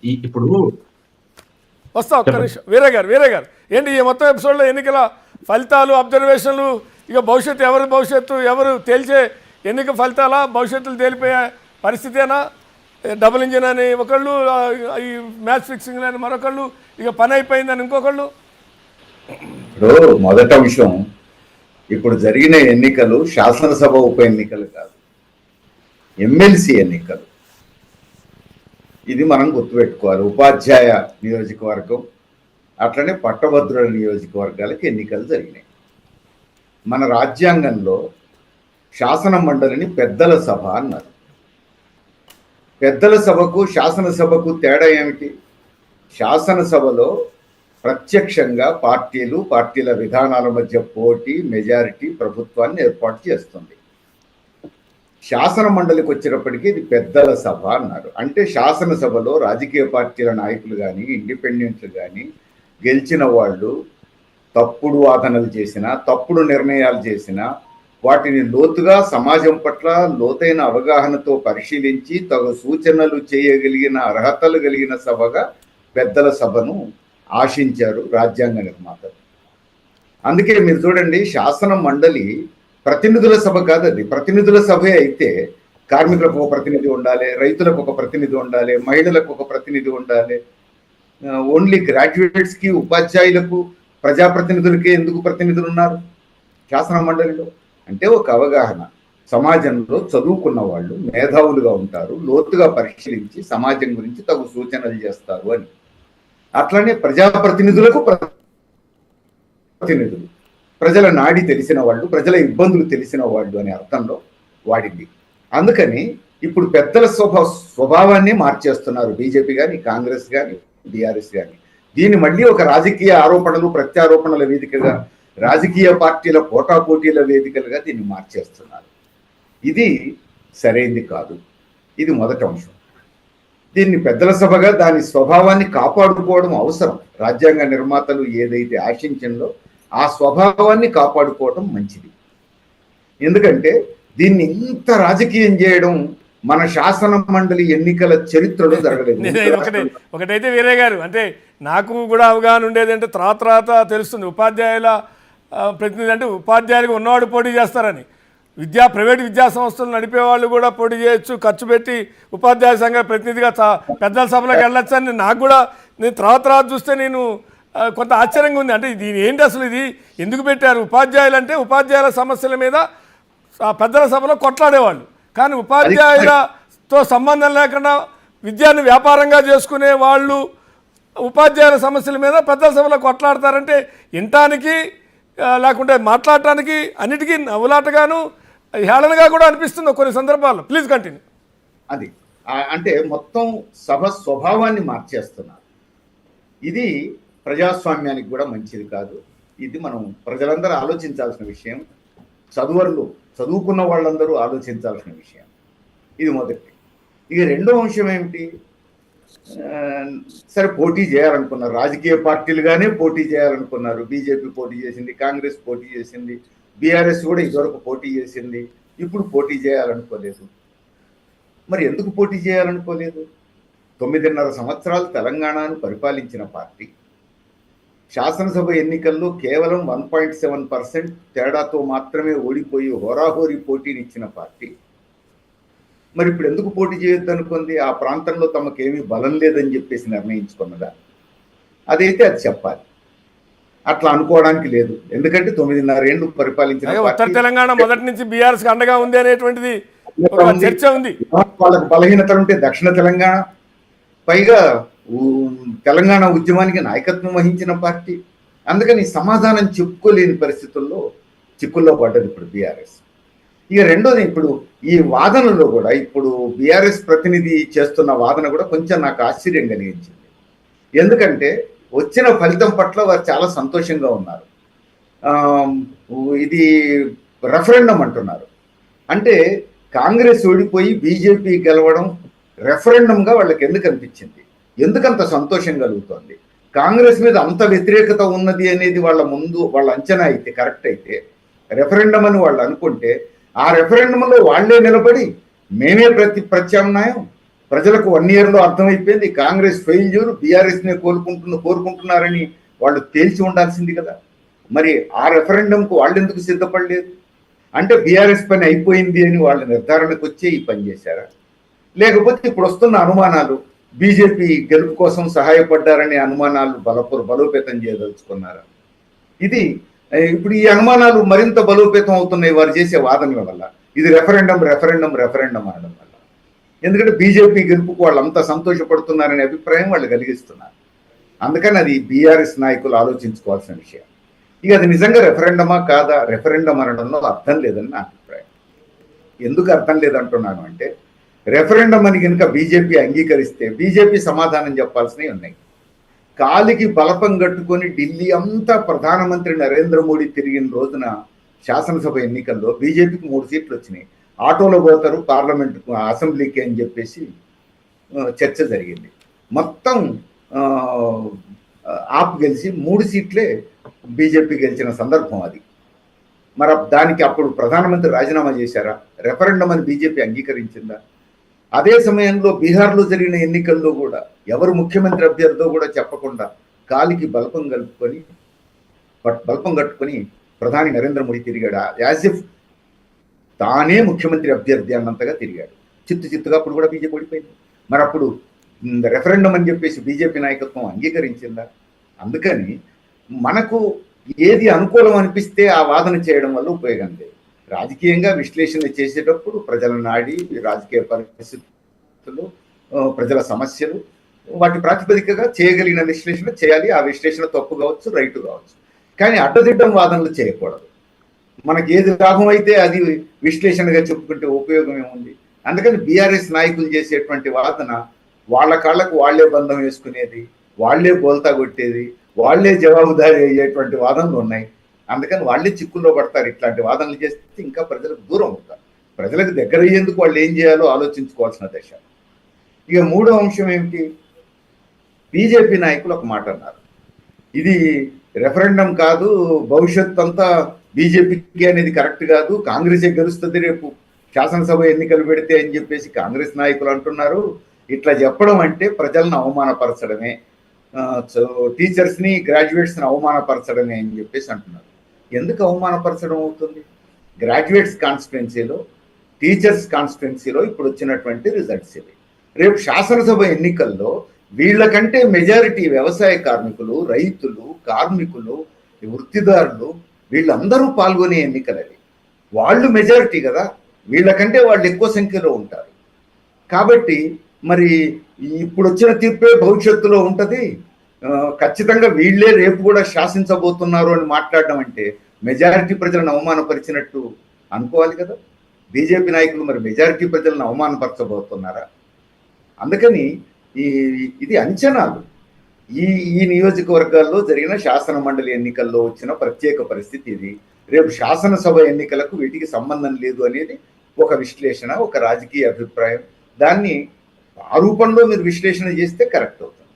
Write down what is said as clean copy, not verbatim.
ఇప్పుడు వస్తా ఒక్క నిమిషం వీరే గారు ఏంటి ఈ మొత్తం ఎపిసోడ్లో ఎన్నికల ఫలితాలు అబ్జర్వేషన్లు ఇక భవిష్యత్తు ఎవరు తేల్చే ఎన్నిక ఫలితాల భవిష్యత్తులు తేలిపోయే పరిస్థితేనా? డబుల్ ఇంజిన్ అని ఒకళ్ళు, ఈ మ్యాచ్ ఫిక్సింగ్ అని మరొకళ్ళు, ఇక పని అయిపోయిందని ఇంకొకళ్ళు. ఇప్పుడు మొదట విషయం, ఇప్పుడు జరిగిన ఎన్నికలు శాసనసభ ఉప ఎన్నికలు కాదు, ఎమ్మెల్సీ ఎన్నికలు. ఇది మనం గుర్తుపెట్టుకోవాలి. ఉపాధ్యాయ నియోజకవర్గం అట్లనే పట్టభద్రుల నియోజకవర్గాలకు ఎన్నికలు జరిగినాయి. మన రాజ్యాంగంలో శాసన మండలిని పెద్దల సభ అన్నారు. పెద్దల సభకు శాసనసభకు తేడా ఏమిటి? శాసనసభలో ప్రత్యక్షంగా పార్టీల విధానాల మధ్య పోటీ, మెజారిటీ ప్రభుత్వాన్ని ఏర్పాటు చేస్తుంది. శాసన మండలికి వచ్చినప్పటికీ ఇది పెద్దల సభ అన్నారు. అంటే శాసనసభలో రాజకీయ పార్టీల నాయకులు కానీ, ఇండిపెండెంట్లు కానీ, గెలిచిన వాళ్ళు తప్పుడు వాదనలు చేసినా, తప్పుడు నిర్ణయాలు చేసినా వాటిని లోతుగా సమాజం పట్ల లోతైన అవగాహనతో పరిశీలించి తగు సూచనలు చేయగలిగిన అర్హతలు కలిగిన సభగా పెద్దల సభను ఆశించారు రాజ్యాంగ నిర్మాతలు. అందుకే మీరు చూడండి, శాసన మండలి ప్రతినిధుల సభ కాదు. అది ప్రతినిధుల సభే అయితే కార్మికులకు ఒక ప్రతినిధి ఉండాలి, రైతులకు ఒక ప్రతినిధి ఉండాలి, మహిళలకు ఒక ప్రతినిధి ఉండాలి. ఓన్లీ గ్రాడ్యుయేట్స్కి, ఉపాధ్యాయులకు, ప్రజాప్రతినిధులకే ఎందుకు ప్రతినిధులు ఉన్నారు శాసన మండలిలో? అంటే ఒక అవగాహన, సమాజంలో చదువుకున్న వాళ్ళు మేధావులుగా ఉంటారు, లోతుగా పరిశీలించి సమాజం గురించి తగు సూచనలు చేస్తారు అని. అట్లనే ప్రజాప్రతినిధులకు ప్రతినిధులు ప్రజల నాడి తెలిసిన వాళ్ళు, ప్రజల ఇబ్బందులు తెలిసిన వాళ్ళు అనే అర్థంలో వాడింది. అందుకని ఇప్పుడు పెద్దల స్వభావాన్ని మార్చేస్తున్నారు బీజేపీ కానీ, కాంగ్రెస్ కానీ, బీఆర్ఎస్ కానీ. దీన్ని మళ్ళీ ఒక రాజకీయ ఆరోపణలు ప్రత్యారోపణల వేదికగా, రాజకీయ పార్టీల పోటాపోటీల వేదికలుగా దీన్ని మార్చేస్తున్నారు. ఇది సరైంది కాదు. ఇది మొదటి అంశం. దీన్ని పెద్దల సభగా దాని స్వభావాన్ని కాపాడుకోవడం అవసరం. రాజ్యాంగ నిర్మాతలు ఏదైతే ఆశించిందో ఆ స్వభావాన్ని కాపాడుకోవడం మంచిది. ఎందుకంటే దీన్ని ఇంత రాజకీయం చేయడం మన శాసన మండలి ఎన్నికల చరిత్రలో జరగలేదు. ఒకటైతే వీరే గారు, అంటే నాకు కూడా అవగాహన ఉండేది అంటే తర్వాత తెలుస్తుంది, ఉపాధ్యాయుల ప్రతినిధి అంటే ఉపాధ్యాయులకు ఉన్నవాడు పోటీ చేస్తారని. ప్రైవేట్ విద్యా సంస్థలు నడిపేవాళ్ళు కూడా పోటీ చేయొచ్చు, ఖర్చు పెట్టి ఉపాధ్యాయ సంఘ ప్రతినిధిగా పెద్దల సభలోకి వెళ్ళొచ్చని నాకు కూడా, నేను తర్వాత చూస్తే నేను కొంత ఆశ్చర్యంగా ఉంది. అంటే దీని ఏంటి అసలు, ఇది ఎందుకు పెట్టారు? ఉపాధ్యాయులు అంటే ఉపాధ్యాయుల సమస్యల మీద పెద్దల సభలో కొట్లాడేవాళ్ళు, కానీ ఉపాధ్యాయులతో సంబంధం లేకుండా విద్యాన్ని వ్యాపారంగా చేసుకునే వాళ్ళు ఉపాధ్యాయుల సమస్యల మీద పెద్దల సభలో కొట్లాడతారంటే వినటానికి లేకుంటే మాట్లాడటానికి అన్నిటికీ నవ్వులాటగాను హేళనగా కూడా అనిపిస్తుంది కొన్ని సందర్భాల్లో. Please continue. అది అంటే మొత్తం సభ స్వభావాన్ని మార్చేస్తున్నారు. ఇది ప్రజాస్వామ్యానికి కూడా మంచిది కాదు. ఇది మనం ప్రజలందరూ ఆలోచించాల్సిన విషయం, చదువుకున్న వాళ్ళందరూ ఆలోచించాల్సిన విషయం. ఇది మొదటి. ఇక రెండో అంశం ఏమిటి? సరే, పోటీ చేయాలనుకున్నారు, రాజకీయ పార్టీలుగానే పోటీ చేయాలనుకున్నారు. బీజేపీ పోటీ చేసింది, కాంగ్రెస్ పోటీ చేసింది, బీఆర్ఎస్ కూడా ఇదివరకు పోటీ చేసింది, ఇప్పుడు పోటీ చేయాలనుకోలేదు. మరి ఎందుకు పోటీ చేయాలనుకోలేదు? 9.5 సంవత్సరాలు తెలంగాణను పరిపాలించిన పార్టీ, శాసనసభ ఎన్నికల్లో కేవలం 1.7% తేడాతో మాత్రమే ఓడిపోయి హోరాహోరీ పోటీనిచ్చిన పార్టీ మరి ఇప్పుడు ఎందుకు పోటీ చేయొద్దు అనుకుంది? ఆ ప్రాంతంలో తమకేమీ బలం లేదని చెప్పేసి నిర్ణయించుకున్నదా? అదైతే అది చెప్పాలి. అట్లా అనుకోవడానికి లేదు. ఎందుకంటే 9.5 ఏళ్ళు పరిపాలించిన ఉత్తర తెలంగాణ మొదటి నుంచి బీఆర్ఎస్ అండగా ఉంది అనేటువంటిది చర్చ ఉంది. వాళ్ళకు బలహీనతలు ఉంటే దక్షిణ తెలంగాణ, పైగా తెలంగాణ ఉద్యమానికి నాయకత్వం వహించిన పార్టీ. అందుకని సమాధానం చెప్పుకోలేని పరిస్థితుల్లో చిక్కుల్లో పడ్డది ఇప్పుడు బీఆర్ఎస్. ఇక రెండోది, ఇప్పుడు ఈ వాదనలో కూడా ఇప్పుడు బీఆర్ఎస్ ప్రతినిధి చేస్తున్న వాదన కూడా కొంచెం నాకు ఆశ్చర్యం కలిగించింది. ఎందుకంటే వచ్చిన ఫలితం పట్ల వారు చాలా సంతోషంగా ఉన్నారు. ఇది రెఫరెండం అంటున్నారు. అంటే కాంగ్రెస్ ఓడిపోయి బీజేపీ గెలవడం రెఫరెండంగా వాళ్ళకి ఎందుకు అనిపించింది? ఎందుకంత సంతోషం కలుగుతోంది? కాంగ్రెస్ మీద అంత వ్యతిరేకత ఉన్నది అనేది వాళ్ళ అంచనా అయితే కరెక్ట్ అయితే, రెఫరెండం అని వాళ్ళు అనుకుంటే ఆ రెఫరెండంలో వాళ్లే నిలబడి మేమే ప్రత్యామ్నాయం, ప్రజలకు 1 ఇయర్లో అర్థమైపోయింది కాంగ్రెస్ ఫెయిల్యూర్, బీఆర్ఎస్నే కోరుకుంటున్నారని వాళ్ళు తేల్చి ఉండాల్సింది కదా. మరి ఆ రెఫరెండంకు వాళ్ళు ఎందుకు సిద్ధపడలేదు? అంటే బీఆర్ఎస్ పని అయిపోయింది అని వాళ్ళ నిర్ధారణకు వచ్చే ఈ పని చేశారా? లేకపోతే ఇప్పుడు వస్తున్న అనుమానాలు బీజేపీ గెలుపు కోసం సహాయపడ్డారనే అనుమానాలు బలోపేతం చేయదలుచుకున్నారా? ఇది ఇప్పుడు ఈ అనుమానాలు మరింత బలోపేతం అవుతున్నాయి వారు చేసే వాదనల వల్ల. ఇది రెఫరెండం అనడం వల్ల. ఎందుకంటే బీజేపీ గెలుపుకు వాళ్ళు అంత సంతోషపడుతున్నారనే అభిప్రాయం వాళ్ళు కలిగిస్తున్నారు. అందుకని అది బీఆర్ఎస్ నాయకులు ఆలోచించుకోవాల్సిన విషయం. ఇక అది నిజంగా రెఫరెండమా కాదా? రెఫరెండం అనడంలో అర్థం లేదని నా అభిప్రాయం. ఎందుకు అర్థం లేదంటున్నాను అంటే, రెఫరెండం అని కనుక బీజేపీ అంగీకరిస్తే బీజేపీ సమాధానం చెప్పాల్సినవి ఉన్నాయి. కాలికి బలపం కట్టుకొని ఢిల్లీ అంతా ప్రధానమంత్రి నరేంద్ర మోడీ తిరిగిన రోజున శాసనసభ ఎన్నికల్లో బీజేపీకి 3 సీట్లు వచ్చినాయి. ఆటోలో పోతారు పార్లమెంట్ అసెంబ్లీకి అని చెప్పేసి చర్చ జరిగింది. మొత్తం ఆప్ గెలిచి 3 సీట్లే బీజేపీ గెలిచిన సందర్భం అది. మరి దానికి అప్పుడు ప్రధానమంత్రి రాజీనామా చేశారా? రెఫరెండం అని బీజేపీ అంగీకరించిందా? అదే సమయంలో బీహార్లో జరిగిన ఎన్నికల్లో కూడా ఎవరు ముఖ్యమంత్రి అభ్యర్థో కూడా చెప్పకుండా కాలికి బలపం కట్టుకొని ప్రధాని నరేంద్ర మోడీ తిరిగాడు. యాజ్ ఇఫ్ తానే ముఖ్యమంత్రి అభ్యర్థి అన్నంతగా తిరిగాడు. చిత్తుగా అప్పుడు కూడా బీజేపీ ఓడిపోయింది. మరి అప్పుడు రెఫరెండం అని చెప్పేసి బీజేపీ నాయకత్వం అంగీకరించిందా? అందుకని మనకు ఏది అనుకూలం అనిపిస్తే ఆ వాదన చేయడం వల్ల ఉపయోగం లేదు. రాజకీయంగా విశ్లేషణ చేసేటప్పుడు ప్రజల నాడి, రాజకీయ పరిస్థితులు, ప్రజల సమస్యలు, వాటి ప్రాతిపదికగా చేయగలిగిన విశ్లేషణ చేయాలి. ఆ విశ్లేషణ తప్పు కావచ్చు, రైటు కావచ్చు, కానీ అడ్డదిడ్డం వాదనలు చేయకూడదు. మనకి ఏది లాభం అయితే అది విశ్లేషణగా చెప్పుకుంటే ఉపయోగం ఏముంది? అందుకని బీఆర్ఎస్ నాయకులు చేసేటువంటి వాదన వాళ్ళ కాళ్లకు వాళ్లే బంధం వేసుకునేది, వాళ్లే బోల్తా కొట్టేది, వాళ్లే జవాబుదారీ అయ్యేటువంటి వాదనలు ఉన్నాయి. అందుకని వాళ్ళే చిక్కుల్లో పడతారు. ఇట్లాంటి వాదనలు చేస్తే ఇంకా ప్రజలకు దూరం అవుతారు. ప్రజలకు దగ్గర అయ్యేందుకు వాళ్ళు ఏం చేయాలో ఆలోచించుకోవాల్సిన దశ. ఇక 3వ అంశం ఏమిటి? బీజేపీ నాయకులు ఒక మాట అన్నారు, ఇది రెఫరెండం కాదు, భవిష్యత్ అంతా బీజేపీకి అనేది కరెక్ట్ కాదు, కాంగ్రెసే గెలుస్తుంది రేపు శాసనసభ ఎన్నికలు పెడితే అని చెప్పేసి కాంగ్రెస్ నాయకులు అంటున్నారు. ఇట్లా చెప్పడం అంటే ప్రజలను అవమానపరచడమే, టీచర్స్ని గ్రాడ్యుయేట్స్ని అవమానపరచడమే అని చెప్పేసి అంటున్నారు. ఎందుకు అవమానపరచడం అవుతుంది? గ్రాడ్యుయేట్స్ కాన్స్టిట్యున్సీలో, టీచర్స్ కాన్స్టిట్యున్సీలో ఇప్పుడు వచ్చినటువంటి రిజల్ట్స్ ఇవి. రేపు శాసనసభ ఎన్నికల్లో వీళ్ళకంటే మెజారిటీ వ్యవసాయ కార్మికులు, రైతులు, కార్మికులు, వృత్తిదారులు వీళ్ళందరూ పాల్గొనే ఎన్నికలు అవి. వాళ్ళు మెజారిటీ కదా, వీళ్ళకంటే వాళ్ళు ఎక్కువ సంఖ్యలో ఉంటారు. కాబట్టి మరి ఇప్పుడు వచ్చిన తీర్పే భవిష్యత్తులో ఉంటుంది, ఖచ్చితంగా వీళ్ళే రేపు కూడా శాసించబోతున్నారు అని మాట్లాడడం అంటే మెజారిటీ ప్రజలను అవమానపరిచినట్టు అనుకోవాలి కదా. బీజేపీ నాయకులు మరి మెజారిటీ ప్రజలను అవమానపరచబోతున్నారా? అందుకని ఇది అంచనాలు. ఈ నియోజకవర్గాల్లో జరిగిన శాసన మండలి ఎన్నికల్లో వచ్చిన ప్రత్యేక పరిస్థితి ఇది. రేపు శాసనసభ ఎన్నికలకు వీటికి సంబంధం లేదు అనేది ఒక విశ్లేషణ, ఒక రాజకీయ అభిప్రాయం. దాన్ని ఆ రూపంలో మీరు విశ్లేషణ చేస్తే కరెక్ట్ అవుతుంది.